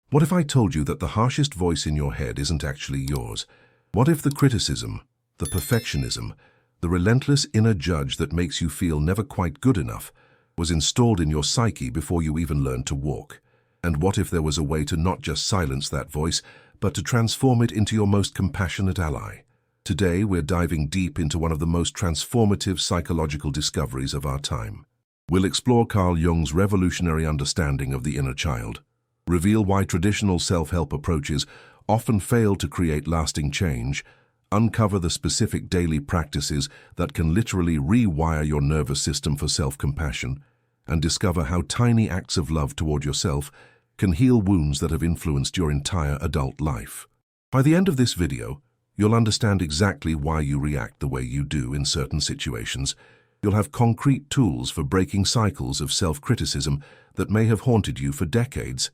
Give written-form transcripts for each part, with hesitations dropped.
What if I told you that the harshest voice in your head isn't actually yours? What if the criticism, the perfectionism, the relentless inner judge that makes you feel never quite good enough was installed in your psyche before you even learned to walk? And what if there was a way to not just silence that voice, but to transform it into your most compassionate ally? Today, we're diving deep into one of the most transformative psychological discoveries of our time. We'll explore Carl Jung's revolutionary understanding of the inner child, reveal why traditional self-help approaches often fail to create lasting change, uncover the specific daily practices that can literally rewire your nervous system for self-compassion, and discover how tiny acts of love toward yourself can heal wounds that have influenced your entire adult life. By the end of this video, you'll understand exactly why you react the way you do in certain situations. You'll have concrete tools for breaking cycles of self-criticism that may have haunted you for decades,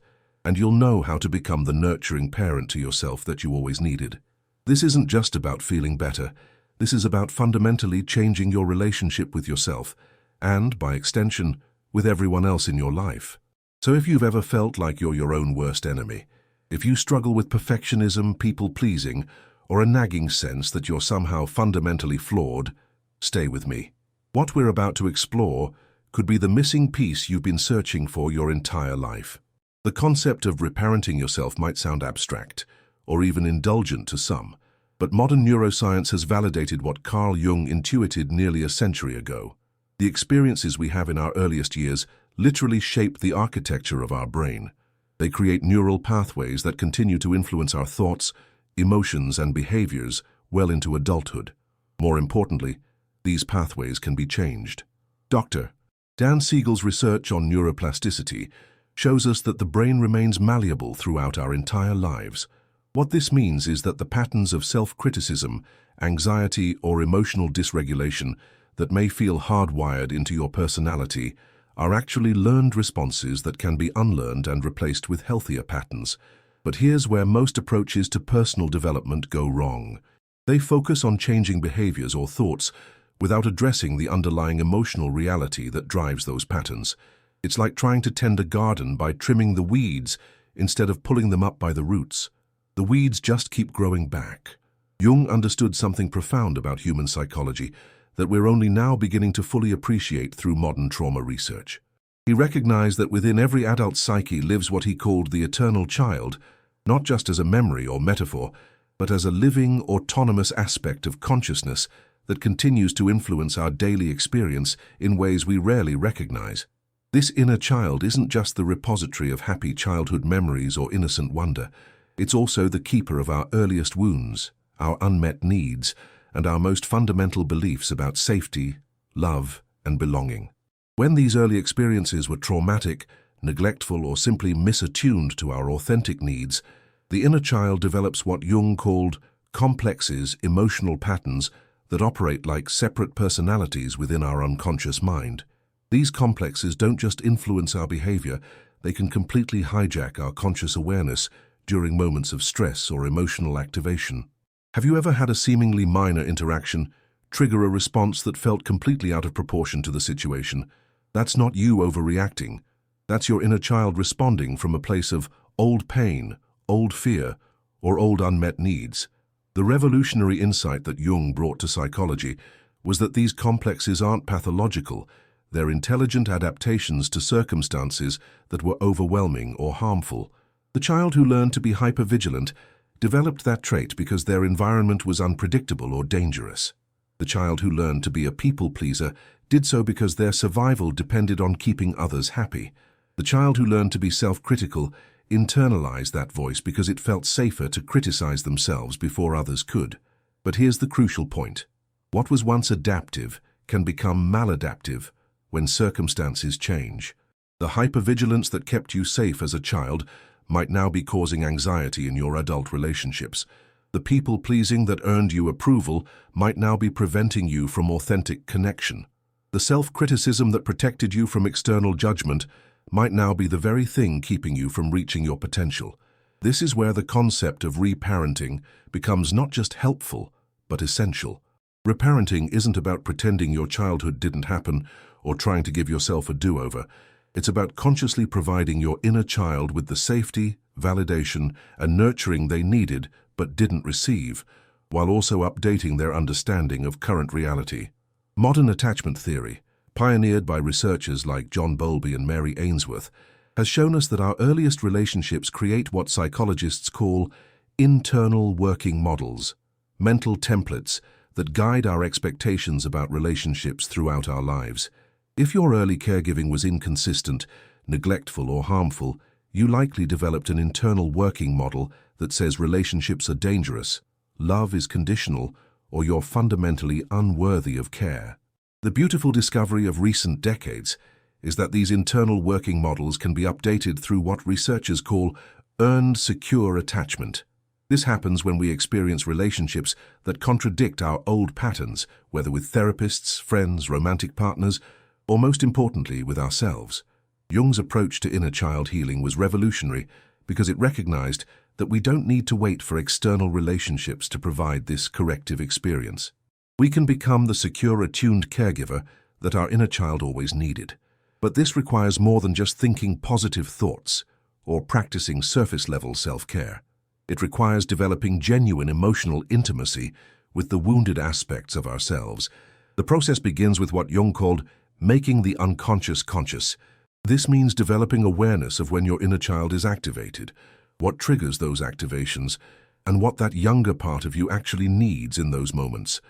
and you'll know how to become the nurturing parent to yourself that you always needed. This isn't just about feeling better. This is about fundamentally changing your relationship with yourself and, by extension, with everyone else in your life. So if you've ever felt like you're your own worst enemy, if you struggle with perfectionism, people-pleasing, or a nagging sense that you're somehow fundamentally flawed, stay with me. What we're about to explore could be the missing piece you've been searching for your entire life. The concept of reparenting yourself might sound abstract, or even indulgent to some, but modern neuroscience has validated what Carl Jung intuited nearly a century ago. The experiences we have in our earliest years literally shape the architecture of our brain. They create neural pathways that continue to influence our thoughts, emotions, and behaviors well into adulthood. More importantly, these pathways can be changed. Dr. Dan Siegel's research on neuroplasticity shows us that the brain remains malleable throughout our entire lives. What this means is that the patterns of self-criticism, anxiety, or emotional dysregulation that may feel hardwired into your personality are actually learned responses that can be unlearned and replaced with healthier patterns. But here's where most approaches to personal development go wrong. They focus on changing behaviors or thoughts without addressing the underlying emotional reality that drives those patterns. It's like trying to tend a garden by trimming the weeds instead of pulling them up by the roots. The weeds just keep growing back. Jung understood something profound about human psychology that we're only now beginning to fully appreciate through modern trauma research. He recognized that within every adult psyche lives what he called the eternal child, not just as a memory or metaphor, but as a living, autonomous aspect of consciousness that continues to influence our daily experience in ways we rarely recognize. This inner child isn't just the repository of happy childhood memories or innocent wonder. It's also the keeper of our earliest wounds, our unmet needs, and our most fundamental beliefs about safety, love, and belonging. When these early experiences were traumatic, neglectful, or simply misattuned to our authentic needs, the inner child develops what Jung called complexes, emotional patterns that operate like separate personalities within our unconscious mind. These complexes don't just influence our behavior, they can completely hijack our conscious awareness during moments of stress or emotional activation. Have you ever had a seemingly minor interaction trigger a response that felt completely out of proportion to the situation? That's not you overreacting. That's your inner child responding from a place of old pain, old fear, or old unmet needs. The revolutionary insight that Jung brought to psychology was that these complexes aren't pathological. They're intelligent adaptations to circumstances that were overwhelming or harmful. The child who learned to be hypervigilant developed that trait because their environment was unpredictable or dangerous. The child who learned to be a people-pleaser did so because their survival depended on keeping others happy. The child who learned to be self-critical internalized that voice because it felt safer to criticize themselves before others could. But here's the crucial point. What was once adaptive can become maladaptive when circumstances change. The hypervigilance that kept you safe as a child might now be causing anxiety in your adult relationships. The people-pleasing that earned you approval might now be preventing you from authentic connection. The self-criticism that protected you from external judgment might now be the very thing keeping you from reaching your potential. This is where the concept of reparenting becomes not just helpful, but essential. Reparenting isn't about pretending your childhood didn't happen or trying to give yourself a do-over. It's about consciously providing your inner child with the safety, validation, and nurturing they needed but didn't receive, while also updating their understanding of current reality. Modern attachment theory, pioneered by researchers like John Bowlby and Mary Ainsworth, has shown us that our earliest relationships create what psychologists call internal working models, mental templates that guide our expectations about relationships throughout our lives. If your early caregiving was inconsistent, neglectful, or harmful, you likely developed an internal working model that says relationships are dangerous, love is conditional, or you're fundamentally unworthy of care. The beautiful discovery of recent decades is that these internal working models can be updated through what researchers call earned secure attachment. This happens when we experience relationships that contradict our old patterns, whether with therapists, friends, romantic partners, or most importantly, with ourselves. Jung's approach to inner child healing was revolutionary because it recognized that we don't need to wait for external relationships to provide this corrective experience. We can become the secure, attuned caregiver that our inner child always needed. But this requires more than just thinking positive thoughts or practicing surface-level self-care. It requires developing genuine emotional intimacy with the wounded aspects of ourselves. The process begins with what Jung called making the unconscious conscious. This means developing awareness of when your inner child is activated, what triggers those activations, and what that younger part of you actually needs in those moments.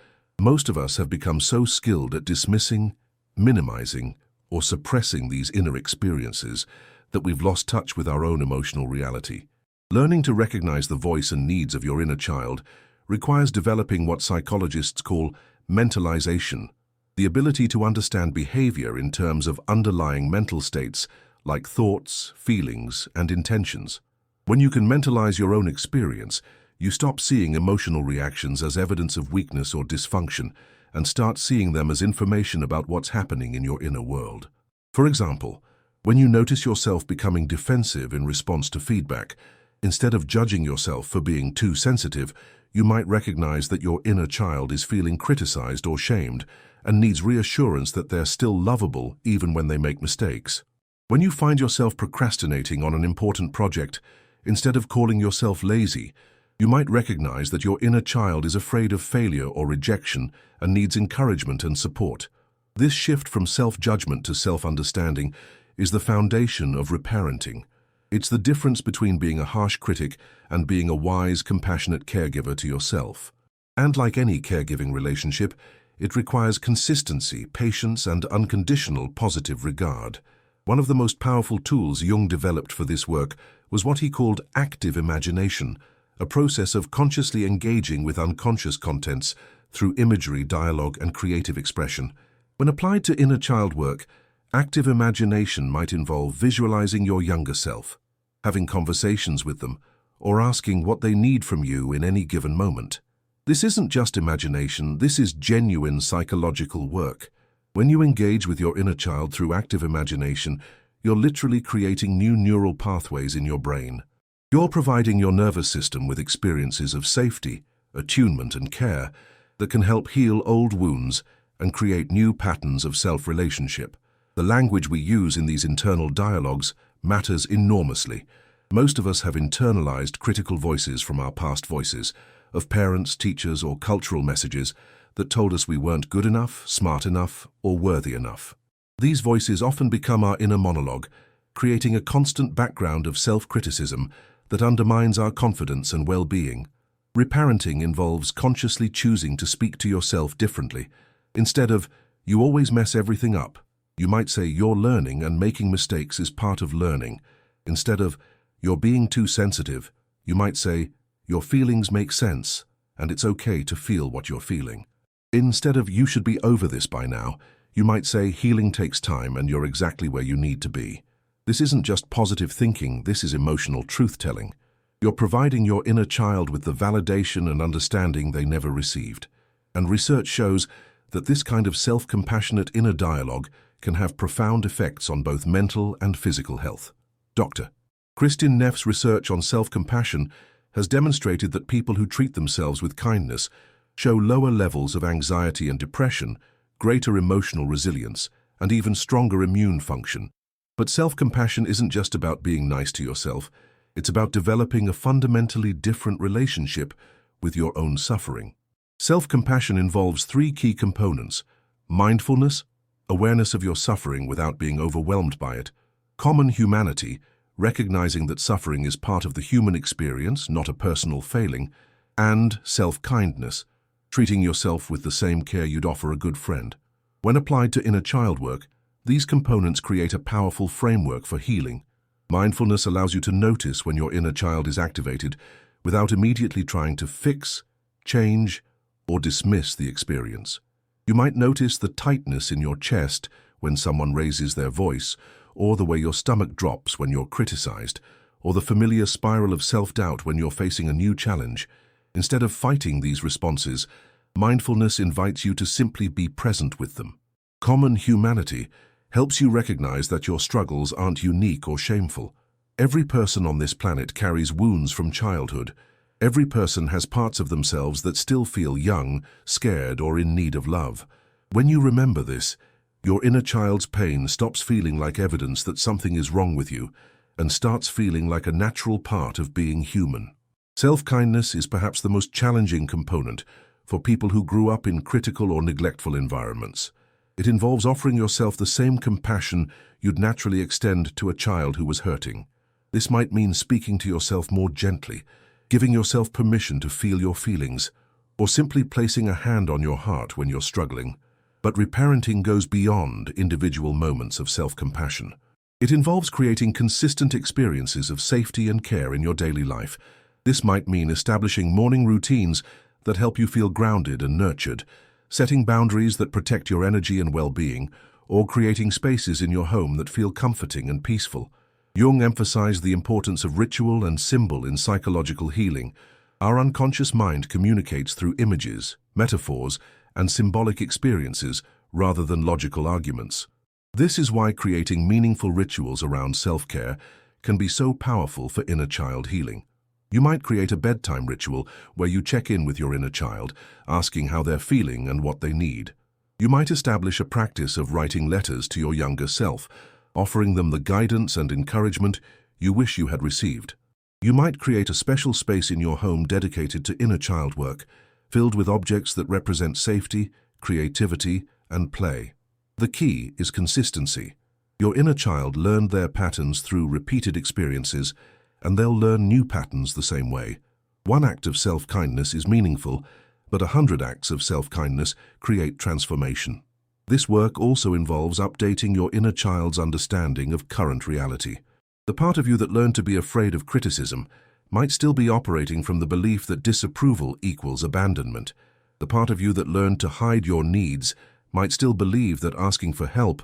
Most of us have become so skilled at dismissing, minimizing, or suppressing these inner experiences that we've lost touch with our own emotional reality. Learning to recognize the voice and needs of your inner child requires developing what psychologists call mentalization, the ability to understand behavior in terms of underlying mental states like thoughts, feelings, and intentions. When you can mentalize your own experience, you stop seeing emotional reactions as evidence of weakness or dysfunction and start seeing them as information about what's happening in your inner world. For example, when you notice yourself becoming defensive in response to feedback, instead of judging yourself for being too sensitive, you might recognize that your inner child is feeling criticized or shamed and needs reassurance that they're still lovable even when they make mistakes. When you find yourself procrastinating on an important project, instead of calling yourself lazy, you might recognize that your inner child is afraid of failure or rejection and needs encouragement and support. This shift from self-judgment to self-understanding is the foundation of reparenting. It's the difference between being a harsh critic and being a wise, compassionate caregiver to yourself. And like any caregiving relationship, it requires consistency, patience, and unconditional positive regard. One of the most powerful tools Jung developed for this work was what he called active imagination, a process of consciously engaging with unconscious contents through imagery, dialogue, and creative expression. When applied to inner child work, active imagination might involve visualizing your younger self, having conversations with them, or asking what they need from you in any given moment. This isn't just imagination, this is genuine psychological work. When you engage with your inner child through active imagination, you're literally creating new neural pathways in your brain. You're providing your nervous system with experiences of safety, attunement, and care that can help heal old wounds and create new patterns of self-relationship. The language we use in these internal dialogues matters enormously. Most of us have internalized critical voices from our past voices, of parents, teachers, or cultural messages that told us we weren't good enough, smart enough, or worthy enough. These voices often become our inner monologue, creating a constant background of self-criticism that undermines our confidence and well-being. Reparenting involves consciously choosing to speak to yourself differently. Instead of, "You always mess everything up," you might say, "You're learning and making mistakes is part of learning." Instead of, "You're being too sensitive," you might say, "Your feelings make sense, and it's okay to feel what you're feeling." Instead of, "You should be over this by now," you might say, "Healing takes time and you're exactly where you need to be." This isn't just positive thinking, this is emotional truth-telling. You're providing your inner child with the validation and understanding they never received. And research shows that this kind of self-compassionate inner dialogue can have profound effects on both mental and physical health. Dr. Kristin Neff's research on self-compassion has demonstrated that people who treat themselves with kindness show lower levels of anxiety and depression, greater emotional resilience, and even stronger immune function. But self-compassion isn't just about being nice to yourself. It's about developing a fundamentally different relationship with your own suffering. Self-compassion involves three key components: mindfulness, awareness of your suffering without being overwhelmed by it; common humanity, recognizing that suffering is part of the human experience, not a personal failing; and self-kindness, treating yourself with the same care you'd offer a good friend. When applied to inner child work, these components create a powerful framework for healing. Mindfulness allows you to notice when your inner child is activated without immediately trying to fix, change, or dismiss the experience. You might notice the tightness in your chest when someone raises their voice, or the way your stomach drops when you're criticized, or the familiar spiral of self-doubt when you're facing a new challenge. Instead of fighting these responses, mindfulness invites you to simply be present with them. Common humanity helps you recognize that your struggles aren't unique or shameful. Every person on this planet carries wounds from childhood. Every person has parts of themselves that still feel young, scared, or in need of love. When you remember this, your inner child's pain stops feeling like evidence that something is wrong with you and starts feeling like a natural part of being human. Self-kindness is perhaps the most challenging component for people who grew up in critical or neglectful environments. It involves offering yourself the same compassion you'd naturally extend to a child who was hurting. This might mean speaking to yourself more gently, giving yourself permission to feel your feelings, or simply placing a hand on your heart when you're struggling. But reparenting goes beyond individual moments of self-compassion. It involves creating consistent experiences of safety and care in your daily life. This might mean establishing morning routines that help you feel grounded and nurtured, setting boundaries that protect your energy and well-being, or creating spaces in your home that feel comforting and peaceful. Jung emphasized the importance of ritual and symbol in psychological healing. Our unconscious mind communicates through images, metaphors, and symbolic experiences rather than logical arguments. This is why creating meaningful rituals around self-care can be so powerful for inner child healing. You might create a bedtime ritual where you check in with your inner child, asking how they're feeling and what they need. You might establish a practice of writing letters to your younger self, offering them the guidance and encouragement you wish you had received. You might create a special space in your home dedicated to inner child work, filled with objects that represent safety, creativity, and play. The key is consistency. Your inner child learned their patterns through repeated experiences, and they'll learn new patterns the same way. One act of self-kindness is meaningful, but 100 acts of self-kindness create transformation. This work also involves updating your inner child's understanding of current reality. The part of you that learned to be afraid of criticism might still be operating from the belief that disapproval equals abandonment. The part of you that learned to hide your needs might still believe that asking for help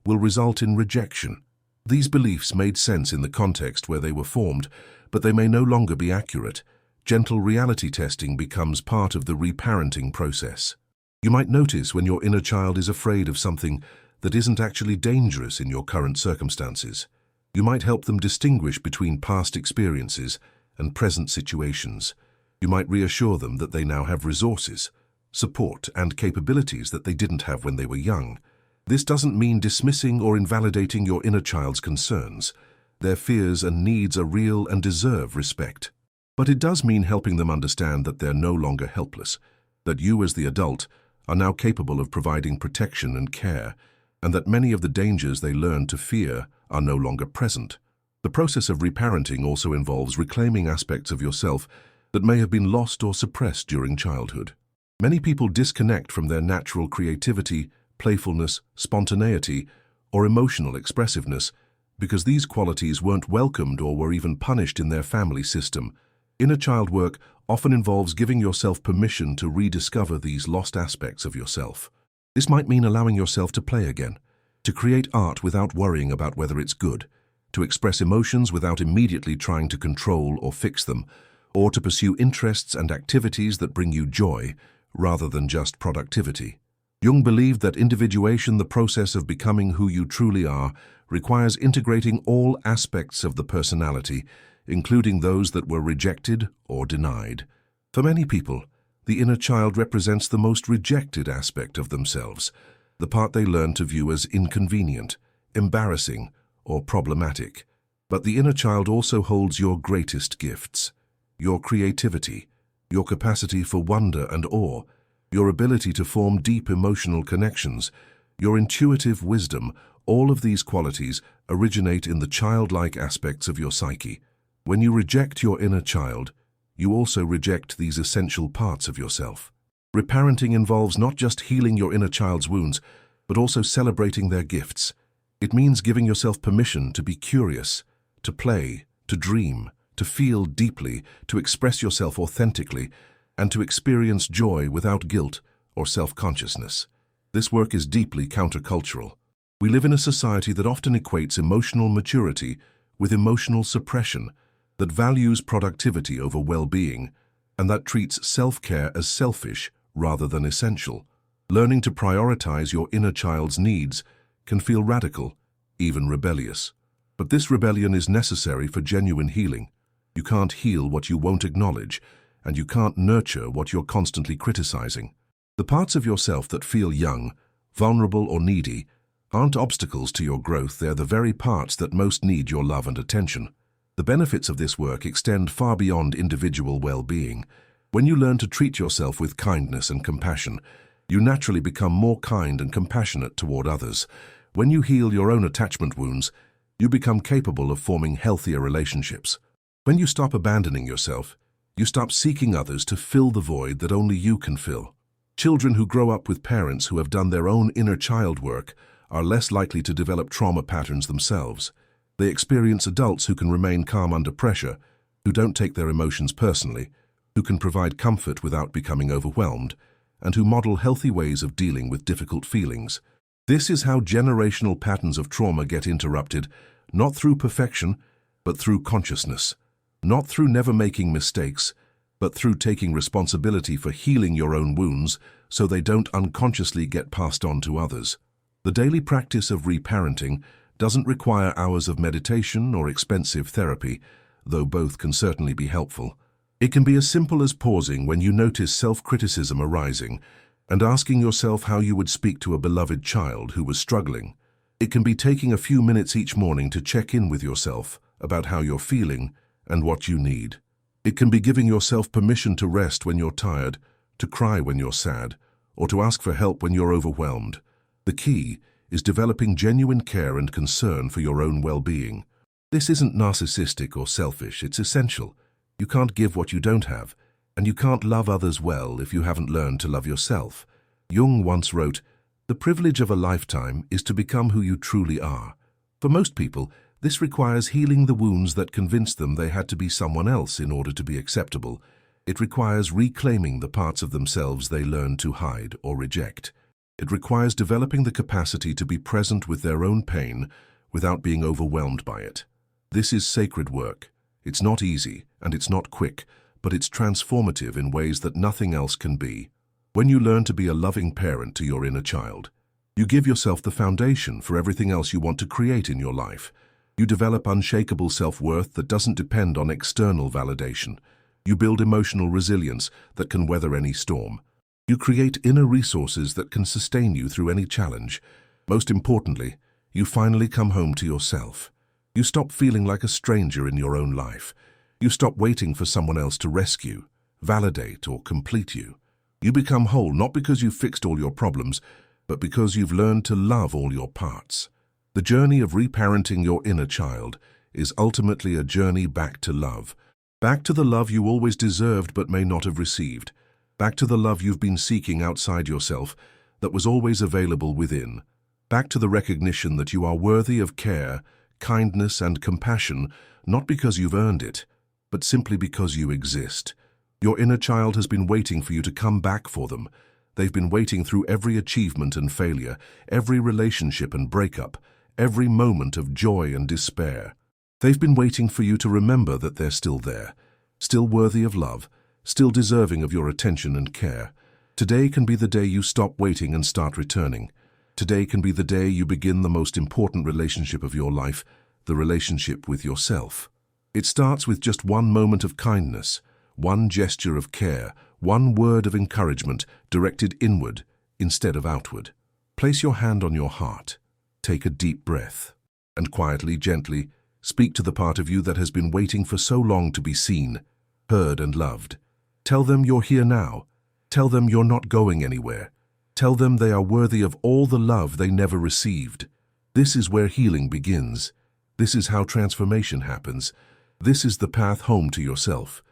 will result in rejection. These beliefs made sense in the context where they were formed, but they may no longer be accurate. Gentle reality testing becomes part of the reparenting process. You might notice when your inner child is afraid of something that isn't actually dangerous in your current circumstances. You might help them distinguish between past experiences and present situations. You might reassure them that they now have resources, support, and capabilities that they didn't have when they were young. This doesn't mean dismissing or invalidating your inner child's concerns. Their fears and needs are real and deserve respect. But it does mean helping them understand that they're no longer helpless, that you as the adult are now capable of providing protection and care, and that many of the dangers they learned to fear are no longer present. The process of reparenting also involves reclaiming aspects of yourself that may have been lost or suppressed during childhood. Many people disconnect from their natural creativity, playfulness, spontaneity, or emotional expressiveness because these qualities weren't welcomed or were even punished in their family system. Inner child work often involves giving yourself permission to rediscover these lost aspects of yourself. This might mean allowing yourself to play again, to create art without worrying about whether it's good, to express emotions without immediately trying to control or fix them, or to pursue interests and activities that bring you joy rather than just productivity. Jung believed that individuation, the process of becoming who you truly are, requires integrating all aspects of the personality, including those that were rejected or denied. For many people, the inner child represents the most rejected aspect of themselves, the part they learn to view as inconvenient, embarrassing, or problematic. But the inner child also holds your greatest gifts: your creativity, your capacity for wonder and awe, your ability to form deep emotional connections, your intuitive wisdom. All of these qualities originate in the childlike aspects of your psyche. When you reject your inner child, you also reject these essential parts of yourself. Reparenting involves not just healing your inner child's wounds, but also celebrating their gifts. It means giving yourself permission to be curious, to play, to dream, to feel deeply, to express yourself authentically, and to experience joy without guilt or self-consciousness. This work is deeply countercultural. We live in a society that often equates emotional maturity with emotional suppression, that values productivity over well-being, and that treats self-care as selfish rather than essential. Learning to prioritize your inner child's needs can feel radical, even rebellious. But this rebellion is necessary for genuine healing. You can't heal what you won't acknowledge, and you can't nurture what you're constantly criticizing. The parts of yourself that feel young, vulnerable, or needy aren't obstacles to your growth. They're the very parts that most need your love and attention. The benefits of this work extend far beyond individual well-being. When you learn to treat yourself with kindness and compassion, you naturally become more kind and compassionate toward others. When you heal your own attachment wounds, you become capable of forming healthier relationships. When you stop abandoning yourself, you stop seeking others to fill the void that only you can fill. Children who grow up with parents who have done their own inner child work are less likely to develop trauma patterns themselves. They experience adults who can remain calm under pressure, who don't take their emotions personally, who can provide comfort without becoming overwhelmed, and who model healthy ways of dealing with difficult feelings. This is how generational patterns of trauma get interrupted, not through perfection, but through consciousness. Not through never making mistakes, but through taking responsibility for healing your own wounds so they don't unconsciously get passed on to others. The daily practice of reparenting doesn't require hours of meditation or expensive therapy, though both can certainly be helpful. It can be as simple as pausing when you notice self-criticism arising and asking yourself how you would speak to a beloved child who was struggling. It can be taking a few minutes each morning to check in with yourself about how you're feeling and what you need. It can be giving yourself permission to rest when you're tired, to cry when you're sad, or to ask for help when you're overwhelmed. The key is developing genuine care and concern for your own well-being. This isn't narcissistic or selfish, it's essential. You can't give what you don't have, and you can't love others well if you haven't learned to love yourself. Jung once wrote, "The privilege of a lifetime is to become who you truly are." For most people, this requires healing the wounds that convinced them they had to be someone else in order to be acceptable. It requires reclaiming the parts of themselves they learned to hide or reject. It requires developing the capacity to be present with their own pain without being overwhelmed by it. This is sacred work. It's not easy and it's not quick, but it's transformative in ways that nothing else can be. When you learn to be a loving parent to your inner child, you give yourself the foundation for everything else you want to create in your life. You develop unshakable self-worth that doesn't depend on external validation. You build emotional resilience that can weather any storm. You create inner resources that can sustain you through any challenge. Most importantly, you finally come home to yourself. You stop feeling like a stranger in your own life. You stop waiting for someone else to rescue, validate, or complete you. You become whole not because you've fixed all your problems, but because you've learned to love all your parts. The journey of reparenting your inner child is ultimately a journey back to love. Back to the love you always deserved but may not have received. Back to the love you've been seeking outside yourself that was always available within. Back to the recognition that you are worthy of care, kindness, and compassion, not because you've earned it, but simply because you exist. Your inner child has been waiting for you to come back for them. They've been waiting through every achievement and failure, every relationship and breakup, every moment of joy and despair. They've been waiting for you to remember that they're still there, still worthy of love, still deserving of your attention and care. Today can be the day you stop waiting and start returning. Today can be the day you begin the most important relationship of your life, the relationship with yourself. It starts with just one moment of kindness, one gesture of care, one word of encouragement directed inward instead of outward. Place your hand on your heart, take a deep breath, and quietly, gently, Speak to the part of you that has been waiting for so long to be seen, heard, and loved. Tell them you're here now. Tell them you're not going anywhere. Tell them they are worthy of all the love they never received. This is where healing begins. This is how transformation happens. This is the path home to yourself.